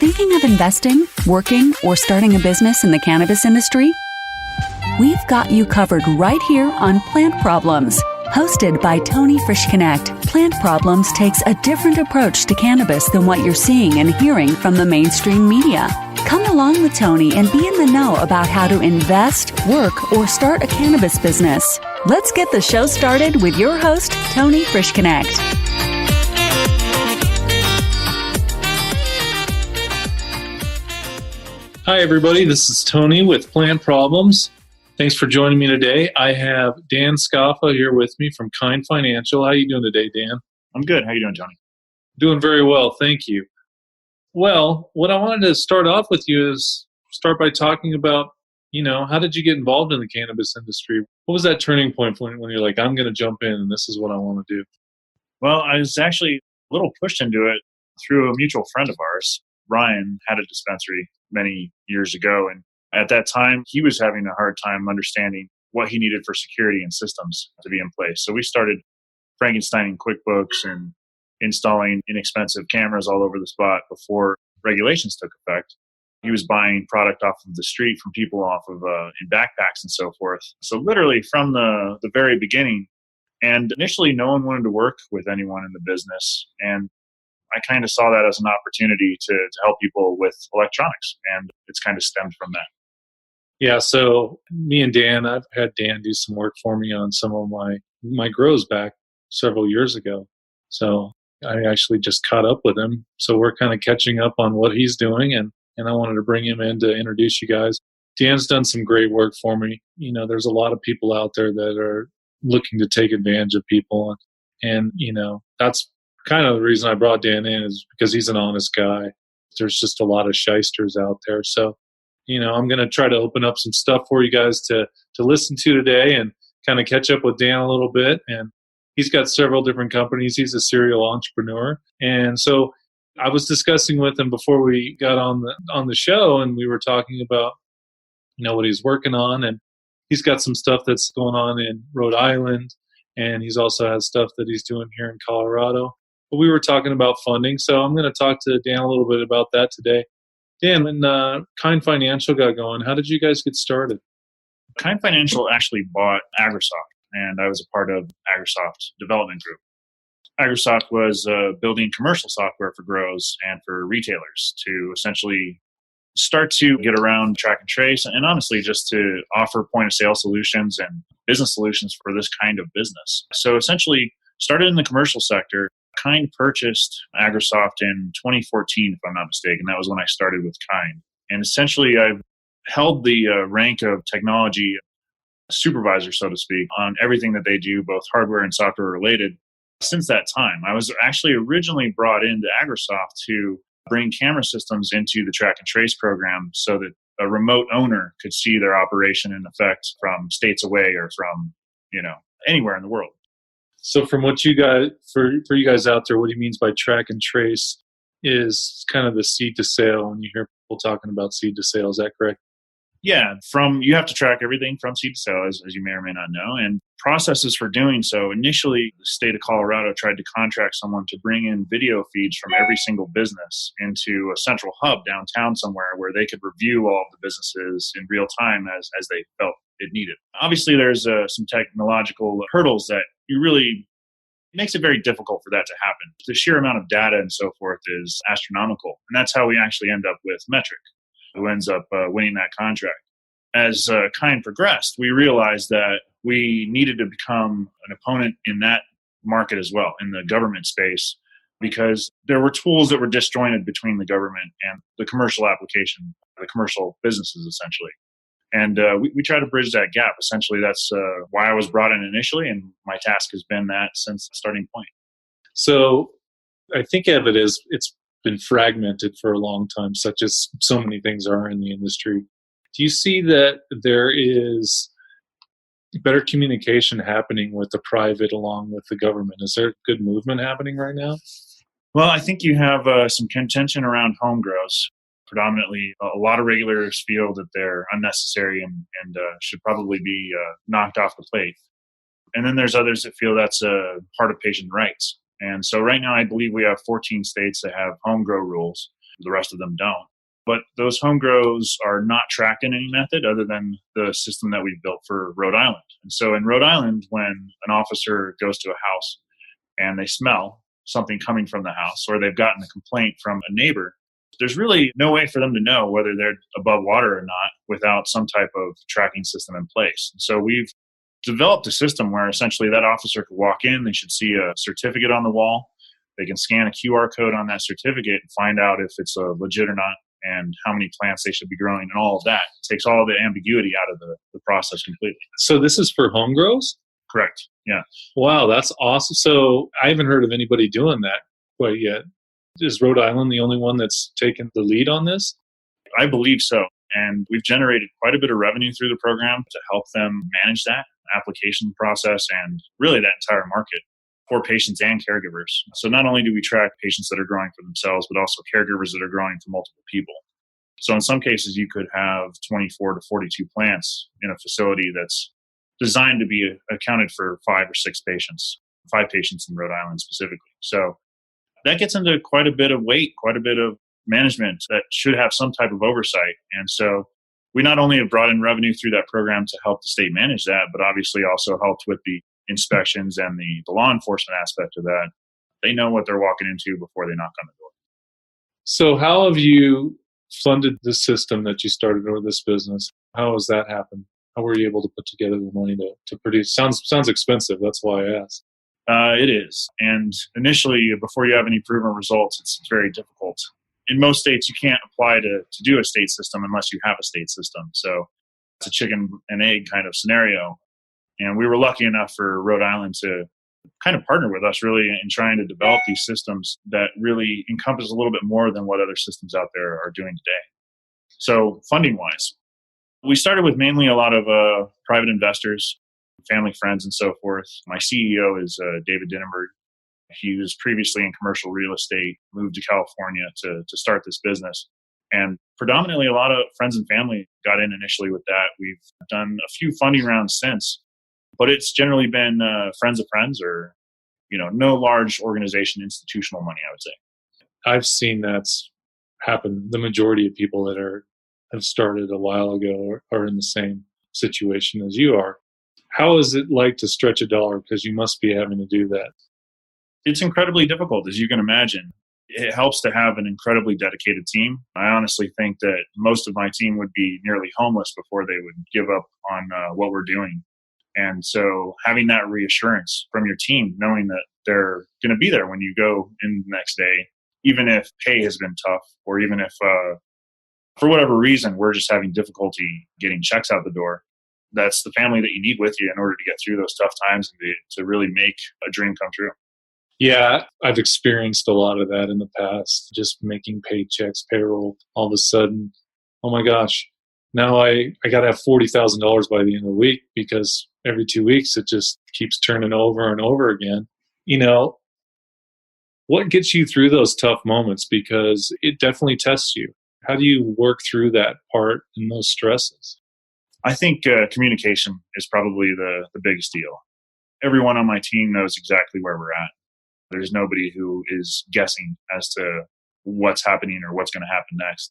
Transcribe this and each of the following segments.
Thinking of investing, working, or starting a business in the cannabis industry? We've got you covered right here on Plant Problems. Hosted by Tony Frischknecht, Plant Problems takes a different approach to cannabis than what you're seeing and hearing from the mainstream media. Come along with Tony and be in the know about how to invest, work, or start a cannabis business. Let's get the show started with your host, Tony Frischknecht. Hi, everybody. This is Tony with Plant Problems. Thanks for joining me today. I have Dan Stofka here with me from Kind Financial. How are you doing today, Dan? I'm good. How are you doing, Tony? Doing very well. Thank you. Well, what I wanted to start off with you is start by talking about, how did you get involved in the cannabis industry? What was that turning point when you're like, I'm going to jump in and this is what I want to do? Well, I was actually a little pushed into it through a mutual friend of ours. Ryan had a dispensary many years ago, and at that time, he was having a hard time understanding what he needed for security and systems to be in place. So we started Frankensteining QuickBooks and installing inexpensive cameras all over the spot before regulations took effect. He was buying product off of the street from people off of in backpacks and so forth. So literally from the very beginning, and initially no one wanted to work with anyone in the business. And I kind of saw that as an opportunity to help people with electronics, and it's kind of stemmed from that. Yeah, so me and Dan, I've had Dan do some work for me on some of my grows back several years ago. So I actually just caught up with him. So we're kind of catching up on what he's doing, and I wanted to bring him in to introduce you guys. Dan's done some great work for me. There's a lot of people out there that are looking to take advantage of people, and that's kind of the reason I brought Dan in is because he's an honest guy. There's just a lot of shysters out there. So, I'm going to try to open up some stuff for you guys to listen to today and kind of catch up with Dan a little bit. And he's got several different companies. He's a serial entrepreneur. And so I was discussing with him before we got on the show, and we were talking about, what he's working on. And he's got some stuff that's going on in Rhode Island, and he's also has stuff that he's doing here in Colorado. But we were talking about funding, so I'm going to talk to Dan a little bit about that today. Dan, when Kind Financial got going, how did you guys get started? Kind Financial actually bought AgriSoft, and I was a part of AgriSoft's development group. AgriSoft was building commercial software for grows and for retailers to essentially start to get around track and trace, and honestly just to offer point-of-sale solutions and business solutions for this kind of business. So essentially started in the commercial sector. Kind purchased AgriSoft in 2014, if I'm not mistaken. That was when I started with Kind. And essentially, I've held the rank of technology supervisor, so to speak, on everything that they do, both hardware and software related, since that time. I was actually originally brought into AgriSoft to bring camera systems into the track and trace program so that a remote owner could see their operation in effect from states away or from, anywhere in the world. So from what you guys, for you guys out there, what he means by track and trace is kind of the seed to sale. When you hear people talking about seed to sale, is that correct? Yeah, you have to track everything from seed to sale, as you may or may not know. And processes for doing so, initially, the state of Colorado tried to contract someone to bring in video feeds from every single business into a central hub downtown somewhere where they could review all of the businesses in real time as they felt it needed. Obviously, there's some technological hurdles that makes it very difficult for that to happen. The sheer amount of data and so forth is astronomical. And that's how we actually end up with Metric, who ends up winning that contract. As Kind progressed, we realized that we needed to become an opponent in that market as well, in the government space, because there were tools that were disjointed between the government and the commercial application, the commercial businesses essentially. And we try to bridge that gap. Essentially, that's why I was brought in initially, and my task has been that since the starting point. So I think of it as it's been fragmented for a long time, such as so many things are in the industry. Do you see that there is better communication happening with the private along with the government? Is there good movement happening right now? Well, I think you have some contention around Homegrows. Predominantly, a lot of regulators feel that they're unnecessary and should probably be knocked off the plate. And then there's others that feel that's a part of patient rights. And so right now, I believe we have 14 states that have Homegrow rules. The rest of them don't. But those home grows are not tracked in any method other than the system that we've built for Rhode Island. And so in Rhode Island, when an officer goes to a house and they smell something coming from the house, or they've gotten a complaint from a neighbor, there's really no way for them to know whether they're above water or not without some type of tracking system in place. And so we've developed a system where essentially that officer could walk in, they should see a certificate on the wall, they can scan a QR code on that certificate and find out if it's legit or not and how many plants they should be growing and all of that. It takes all the ambiguity out of the process completely. So this is for home grows? Correct. Yeah. Wow, that's awesome. So I haven't heard of anybody doing that quite yet. Is Rhode Island the only one that's taken the lead on this? I believe so. And we've generated quite a bit of revenue through the program to help them manage that application process and really that entire market for patients and caregivers. So not only do we track patients that are growing for themselves, but also caregivers that are growing for multiple people. So in some cases, you could have 24 to 42 plants in a facility that's designed to be accounted for 5 or 6 patients, 5 patients in Rhode Island specifically. So that gets into quite a bit of weight, quite a bit of management that should have some type of oversight. And so we not only have brought in revenue through that program to help the state manage that, but obviously also helped with the inspections and the law enforcement aspect of that. They know what they're walking into before they knock on the door. So how have you funded the system that you started or this business? How has that happened? How were you able to put together the money to produce? Sounds expensive. That's why I asked. It is. And initially, before you have any proven results, it's very difficult. In most states, you can't apply to do a state system unless you have a state system. So it's a chicken and egg kind of scenario. And we were lucky enough for Rhode Island to kind of partner with us really in trying to develop these systems that really encompass a little bit more than what other systems out there are doing today. So funding wise, we started with mainly a lot of private investors, family, friends, and so forth. My CEO is David Dinenberg. He was previously in commercial real estate, moved to California to start this business. And predominantly a lot of friends and family got in initially with that. We've done a few funding rounds since, but it's generally been friends of friends or, no large organization, institutional money, I would say. I've seen that's happen. The majority of people that have started a while ago are in the same situation as you are. How is it like to stretch a dollar? Because you must be having to do that. It's incredibly difficult, as you can imagine. It helps to have an incredibly dedicated team. I honestly think that most of my team would be nearly homeless before they would give up on what we're doing. And so having that reassurance from your team, knowing that they're going to be there when you go in the next day, even if pay has been tough, or even if for whatever reason we're just having difficulty getting checks out the door, that's the family that you need with you in order to get through those tough times and to really make a dream come true. Yeah, I've experienced a lot of that in the past, just making paychecks, payroll, all of a sudden, oh my gosh, now I got to have $40,000 by the end of the week because every 2 weeks it just keeps turning over and over again. What gets you through those tough moments? Because it definitely tests you. How do you work through that part and those stresses? I think communication is probably the biggest deal. Everyone on my team knows exactly where we're at. There's nobody who is guessing as to what's happening or what's going to happen next.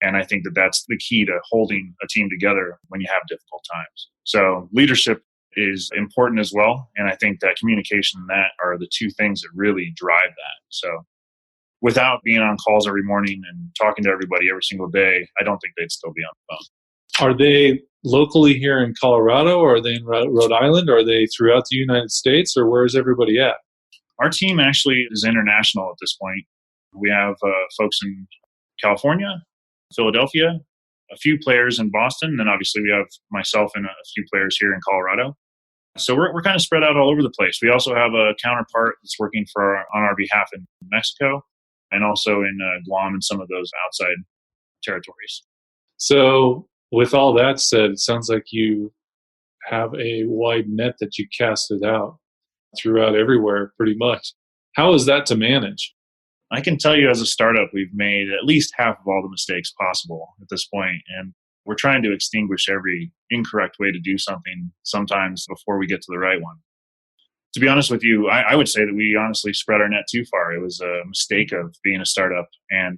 And I think that that's the key to holding a team together when you have difficult times. So leadership is important as well. And I think that communication and that are the two things that really drive that. So without being on calls every morning and talking to everybody every single day, I don't think they'd still be on the phone. Are they locally here in Colorado, or are they in Rhode Island? Or are they throughout the United States, or where is everybody at? Our team actually is international at this point. We have folks in California, Philadelphia, a few players in Boston, and then obviously we have myself and a few players here in Colorado. So we're kind of spread out all over the place. We also have a counterpart that's working on our behalf in Mexico and also in Guam and some of those outside territories. So with all that said, it sounds like you have a wide net that you casted out throughout everywhere pretty much. How is that to manage? I can tell you as a startup, we've made at least half of all the mistakes possible at this point, and we're trying to extinguish every incorrect way to do something sometimes before we get to the right one. To be honest with you, I would say that we honestly spread our net too far. It was a mistake of being a startup and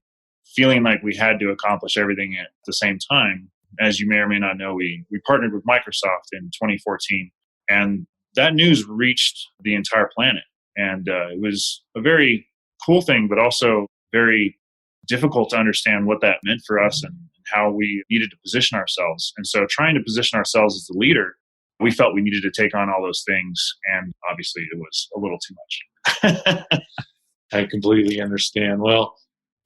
feeling like we had to accomplish everything at the same time. As you may or may not know, we partnered with Microsoft in 2014, and that news reached the entire planet. And it was a very cool thing, but also very difficult to understand what that meant for us and how we needed to position ourselves. And so trying to position ourselves as the leader, we felt we needed to take on all those things. And obviously it was a little too much. I completely understand. Well,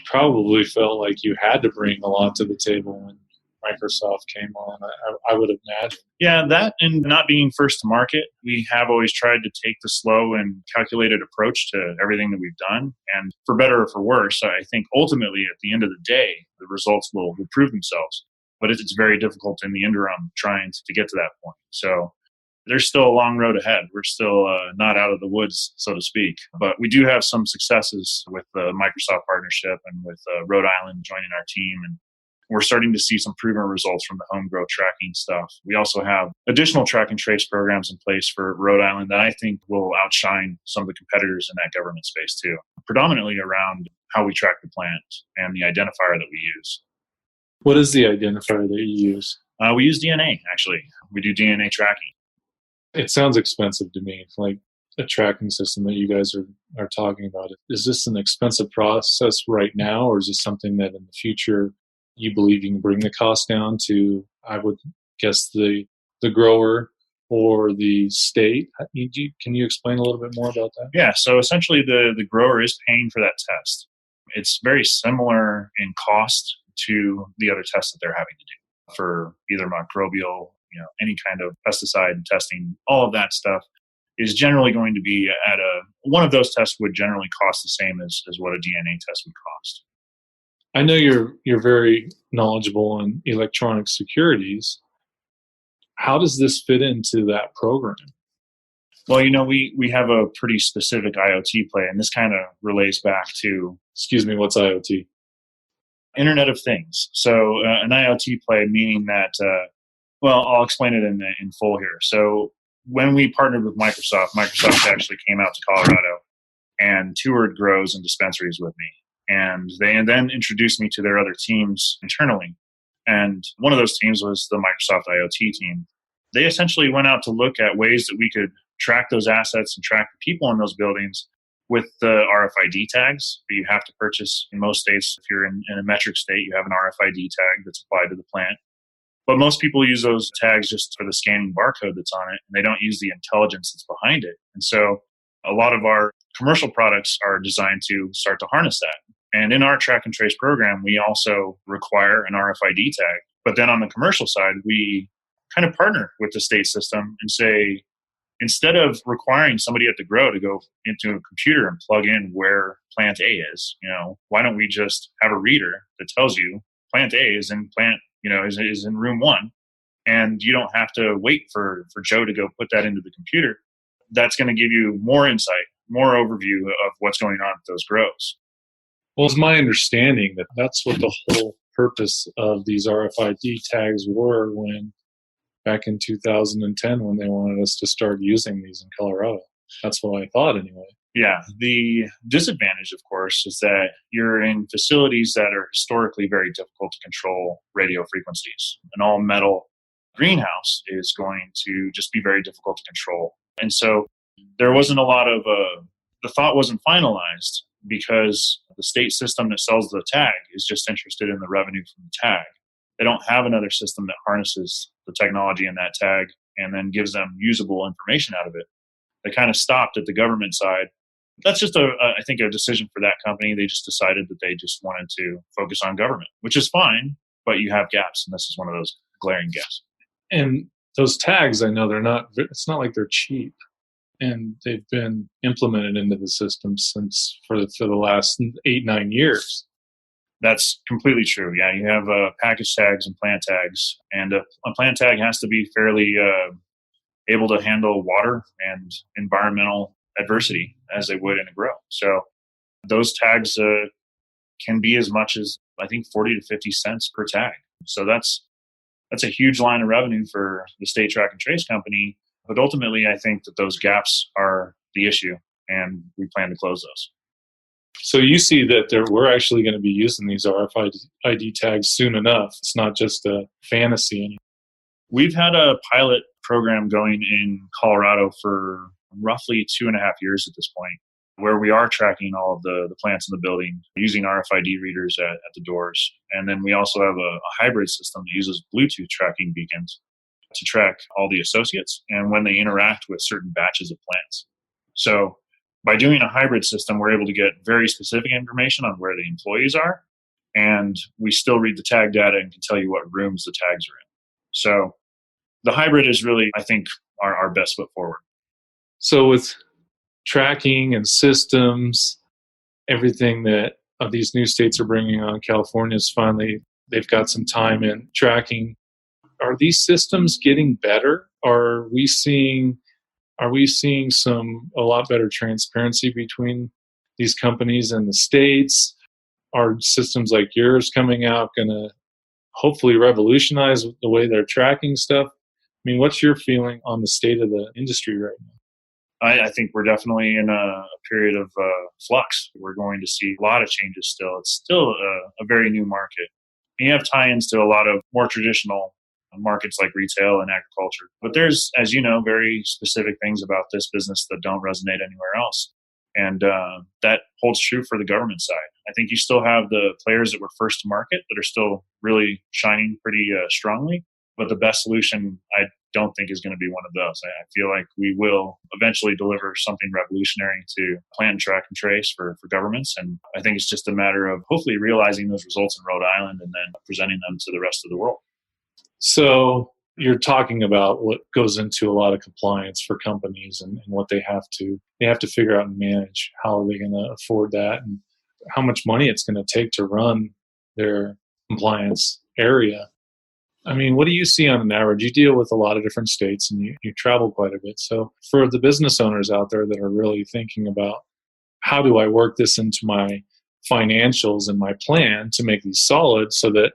probably felt like you had to bring a lot to the table when Microsoft came on, I would imagine. Yeah, that and not being first to market, we have always tried to take the slow and calculated approach to everything that we've done. And for better or for worse, I think ultimately at the end of the day, the results will prove themselves. But it's very difficult in the interim trying to get to that point. So there's still a long road ahead. We're still not out of the woods, so to speak. But we do have some successes with the Microsoft partnership and with Rhode Island joining our team. And we're starting to see some proven results from the Homegrow tracking stuff. We also have additional track and trace programs in place for Rhode Island that I think will outshine some of the competitors in that government space too, predominantly around how we track the plant and the identifier that we use. What is the identifier that you use? We use DNA, actually. We do DNA tracking. It sounds expensive to me, like a tracking system that you guys are talking about. Is this an expensive process right now, or is this something that in the future you believe you can bring the cost down to, I would guess, the grower or the state? Can you explain a little bit more about that? Yeah, so essentially the grower is paying for that test. It's very similar in cost to the other tests that they're having to do for either microbial, any kind of pesticide testing. All of that stuff is generally going to be at one of those tests would generally cost the same as what a DNA test would cost. I know you're very knowledgeable in electronic securities. How does this fit into that program? Well, we have a pretty specific IoT play, and this kind of relates back to... Excuse me, what's IoT? Internet of Things. So an IoT play meaning that, I'll explain it in full here. So when we partnered with Microsoft actually came out to Colorado and toured grows and dispensaries with me. And they then introduced me to their other teams internally. And one of those teams was the Microsoft IoT team. They essentially went out to look at ways that we could track those assets and track the people in those buildings with the RFID tags that you have to purchase in most states. If you're in a metric state, you have an RFID tag that's applied to the plant. But most people use those tags just for the scanning barcode that's on it, and they don't use the intelligence that's behind it. And so a lot of our commercial products are designed to start to harness that. And in our track and trace program, we also require an RFID tag. But then on the commercial side, we kind of partner with the state system and say, instead of requiring somebody at the grow to go into a computer and plug in where plant A is, why don't we just have a reader that tells you plant A is in is in room 1, and you don't have to wait for Joe to go put that into the computer. That's going to give you more insight, more overview of what's going on with those grows. Well, it's my understanding that that's what the whole purpose of these RFID tags were back in 2010 when they wanted us to start using these in Colorado. That's what I thought anyway. Yeah. The disadvantage, of course, is that you're in facilities that are historically very difficult to control radio frequencies. An all-metal greenhouse is going to just be very difficult to control. And so there wasn't a lot of... the thought wasn't finalized because the state system that sells the tag is just interested in the revenue from the tag. They don't have another system that harnesses the technology in that tag and then gives them usable information out of it. They kind of stopped at the government side. That's just I think a decision for that company. They just decided that they just wanted to focus on government, which is fine, but you have gaps, and this is one of those glaring gaps. And those tags, I know it's not like they're cheap. And they've been implemented into the system since for the last 8-9 years. That's completely true. Yeah, you have package tags and plant tags, and a plant tag has to be fairly able to handle water and environmental adversity as they would in a grow. So those tags can be as much as, I think, 40 to 50 cents per tag. So that's a huge line of revenue for the state track and trace company. But ultimately, I think that those gaps are the issue, and we plan to close those. So you see that we're actually going to be using these RFID tags soon enough. It's not just a fantasy anymore. We've had a pilot program going in Colorado for roughly 2.5 years at this point, where we are tracking all of the plants in the building using RFID readers at the doors. And then we also have a hybrid system that uses Bluetooth tracking beacons to track all the associates and when they interact with certain batches of plants. So by doing a hybrid system, we're able to get very specific information on where the employees are, and we still read the tag data and can tell you what rooms the tags are in. So the hybrid is really, I think, our best foot forward. So with tracking and systems, everything that these new states are bringing on, California's finally, they've got some time in tracking. Are these systems getting better? Are we seeing a lot better transparency between these companies and the states? Are systems like yours coming out going to hopefully revolutionize the way they're tracking stuff? I mean, what's your feeling on the state of the industry right now? I think we're definitely in a period of flux. We're going to see a lot of changes still. It's still a very new market. And you have tie-ins to a lot of more traditional markets like retail and agriculture. But there's, as you know, very specific things about this business that don't resonate anywhere else. And that holds true for the government side. I think you still have the players that were first to market that are still really shining pretty strongly. But the best solution, I don't think, is going to be one of those. I feel like we will eventually deliver something revolutionary to plan, track, and trace for governments. And I think it's just a matter of hopefully realizing those results in Rhode Island and then presenting them to the rest of the world. So you're talking about what goes into a lot of compliance for companies and what they have to figure out and manage. How are they going to afford that, and how much money it's going to take to run their compliance area. I mean, what do you see on an average? You deal with a lot of different states and you travel quite a bit. So for the business owners out there that are really thinking about how do I work this into my financials and my plan to make these solid so that,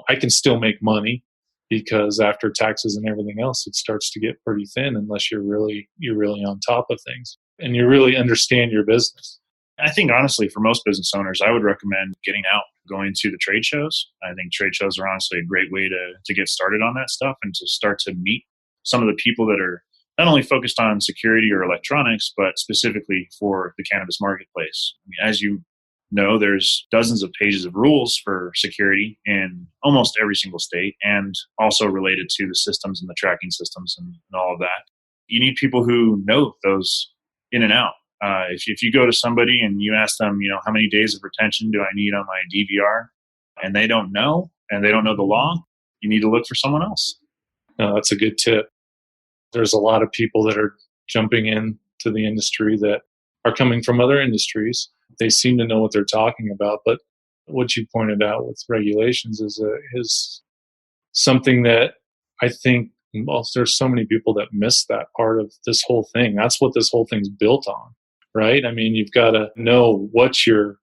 I can still make money, because after taxes and everything else, it starts to get pretty thin unless you're really on top of things and you really understand your business. I think honestly, for most business owners, I would recommend getting out, going to the trade shows. I think trade shows are honestly a great way to get started on that stuff and to start to meet some of the people that are not only focused on security or electronics, but specifically for the cannabis marketplace. I mean, as you know, there's dozens of pages of rules for security in almost every single state, and also related to the systems and the tracking systems and all of that. You need people who know those in and out. If you go to somebody and you ask them, how many days of retention do I need on my DVR, and they don't know, and they don't know the law, you need to look for someone else. No, that's a good tip. There's a lot of people that are jumping into the industry that are coming from other industries. They seem to know what they're talking about, but what you pointed out with regulations is something that I think there's so many people that miss that part of this whole thing. That's what this whole thing's built on, right? I mean, you've got to know what your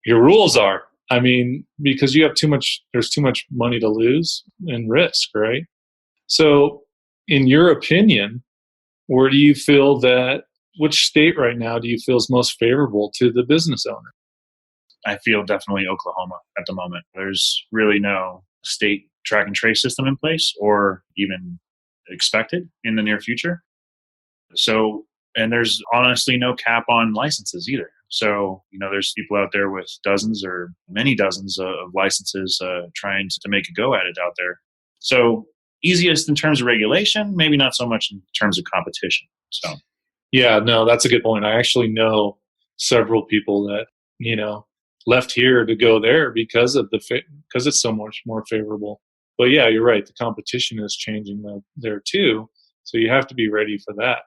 rules are. I mean, because there's too much money to lose and risk, right? So in your opinion, where do you feel which state right now do you feel is most favorable to the business owner? I feel definitely Oklahoma at the moment. There's really no state track and trace system in place or even expected in the near future. So, and there's honestly no cap on licenses either. So, there's people out there with dozens or many dozens of licenses trying to make a go at it out there. So easiest in terms of regulation, maybe not so much in terms of competition. So, yeah, no, that's a good point. I actually know several people that, left here to go there because it's so much more favorable. But yeah, you're right. The competition is changing there too. So you have to be ready for that.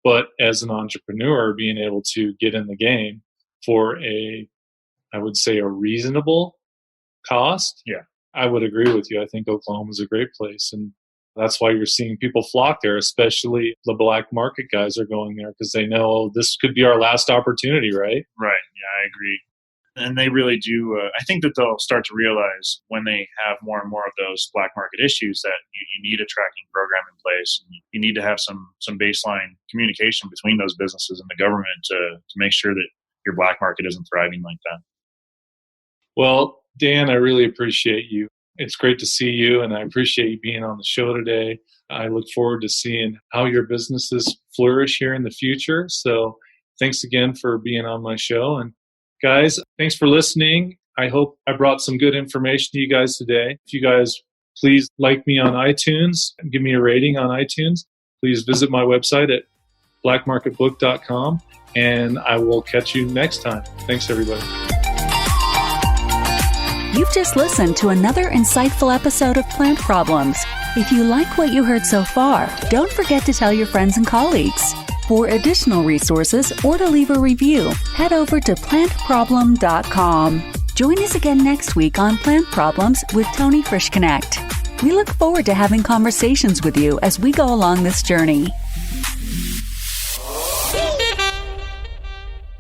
But as an entrepreneur, being able to get in the game for I would say a reasonable cost. Yeah, I would agree with you. I think Oklahoma is a great place. And that's why you're seeing people flock there, especially the black market guys are going there because they know this could be our last opportunity, right? Right. Yeah, I agree. And they really do. I think that they'll start to realize when they have more and more of those black market issues that you need a tracking program in place. You need to have some baseline communication between those businesses and the government to make sure that your black market isn't thriving like that. Well, Dan, I really appreciate you. It's great to see you, and I appreciate you being on the show today. I look forward to seeing how your businesses flourish here in the future. So thanks again for being on my show. And guys, thanks for listening. I hope I brought some good information to you guys today. If you guys please like me on iTunes and give me a rating on iTunes, please visit my website at blackmarketbook.com, and I will catch you next time. Thanks, everybody. You've just listened to another insightful episode of Plant Problems. If you like what you heard so far, don't forget to tell your friends and colleagues. For additional resources or to leave a review, head over to plantproblem.com. Join us again next week on Plant Problems with Tony Frischknecht. We look forward to having conversations with you as we go along this journey.